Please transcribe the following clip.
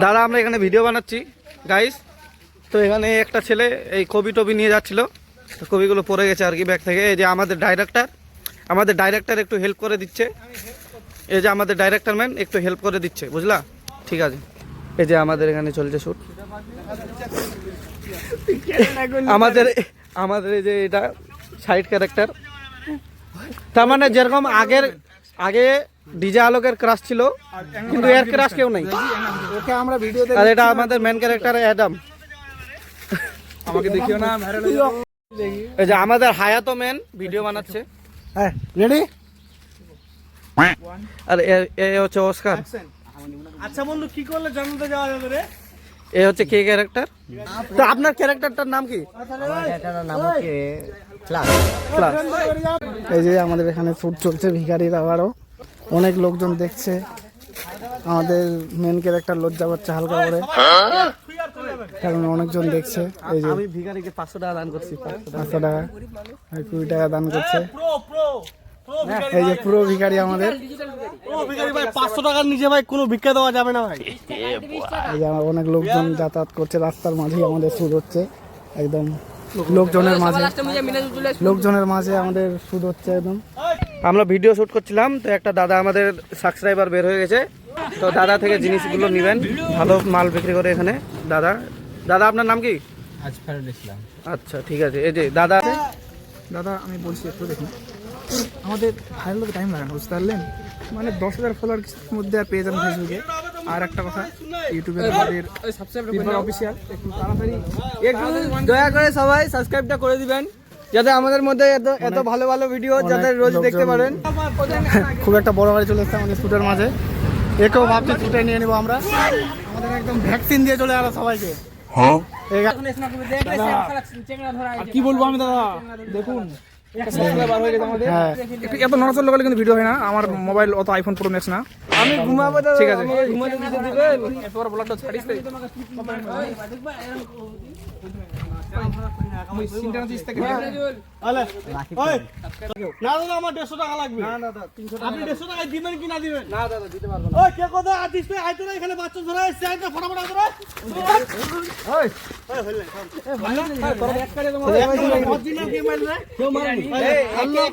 দাদা আমরা এখানে ভিডিও বানাচ্ছি গাইস। তো এখানে একটা ছেলে এই কবি টবি নিয়ে যাচ্ছিল, কবিগুলো পড়ে গেছে আর কি ব্যাগ থেকে। এই যে আমাদের ডাইরেক্টর একটু হেল্প করে দিচ্ছে। এই যে আমাদের ডাইরেক্টর ম্যান একটু হেল্প করে দিচ্ছে, বুঝলা? ঠিক আছে। এই যে আমাদের এখানে চলছে শ্যুট। আমাদের এই যে এটা সাইড ক্যারেক্টার। তার মানে যেরকম আগে ডিজে আলোকের ক্রাশ ছিল, কিন্তু এর ক্রাশ কেউ নাই। ওকে আমরা ভিডিওতে আর এটা আমাদের মেন ক্যারেক্টার অ্যাডাম। আমাকে দেখিও না, এই যে আমাদের হায়াতো মেন ভিডিও বানাচ্ছে। হ্যাঁ রেডি। আর এ হচ্ছে অস্কার। আচ্ছা বন্ধু, কি করলে জান্নাতে যাওয়া যাবে রে? এ হচ্ছে কে ক্যারেক্টার। তো আপনার ক্যারেক্টারটার নাম কি? এই যে আমাদের এখানে ফুড চলছে, ভিখারির আবারও অনেক লোকজন দেখছে। আমাদের মেন ক্যারেক্টার লজ্জা পাচ্ছে হালকা করে, কারণ অনেকজন দেখছে। এই যে আমি ভিখারিকে 500 টাকা দান করছি। 500 টাকা আর 20 টাকা দান করছে। এই যে পুরো ভিখারি আমাদের। 500 টাকার নিচে ভাই কোনো ভিক্ষা দেওয়া যাবে না ভাই। এই যে অনেক লোকজন যাতায়াত করছে, রাস্তার মাঝেই আমাদের শুট হচ্ছে, একদম লোকজনের মাঝে আমাদের শুট হচ্ছে একদম। আমরা ভিডিও শুট করছিলাম, তো একটা দাদা আমাদের সাবস্ক্রাইবার বের হয়ে গেছে। তো দাদা থেকে জিনিসগুলো নেবেন, ভালো মাল বিক্রি করে এখানে দাদা। আপনার নাম কি? আজফারুল ইসলাম। আচ্ছা ঠিক আছে। এই যে দাদা আমি বলছি একটু দেখুন, আমাদের ভাইরাল হতে টাইম লাগে না, বুঝতে পারলেন? মানে 10,000 ফলোয়ার মধ্যে আর পেয়ে যাবেন ফেসবুকে। আর একটা কথা, ইউটিউবে আমাদের অফিসিয়াল, একটু তাড়াতাড়ি একটু দয়া করে সবাই সাবস্ক্রাইবটা করে দিবেন, যাতে আমাদের মধ্যে এত ভালো ভালো ভিডিও যাতে রোজ দেখতে পারেন। খুব একটা বড় বাড়ি চলে এসছে আমাদের শুটের মাঝে। একেও ভাবছি শুটে নিয়ে নেবো আমরা। আমাদের একদম ভ্যাকসিন দিয়ে চলে গেল সবাইকে। কি বলবো আমি দাদা, দেখুন এত নড়াচড় লাগালে কিন্তু ভিডিও হয় না। আমার মোবাইল অত আইফোন প্রো ম্যাক্স না। আমি ঘুমাবো, ঠিক আছে, এতবার ব্লগটা ছাড়িস। না দাদা আমার 150 টাকা লাগবে। না দাদা 300 টাকা। আপনি 150 টাকা দিবেন কি না দিবেন? না দাদা দিতে পারবো না। ওই কে কথা আছিস তুই? আইতো না এখানে বাচ্চা ধরে আসছে, আইতো ফটাফট আইতো রে। ওই হইলে তোর এক করে তোমার অরিজিনাল কি মারলে কেউ মারেনি। এই আল্লাহ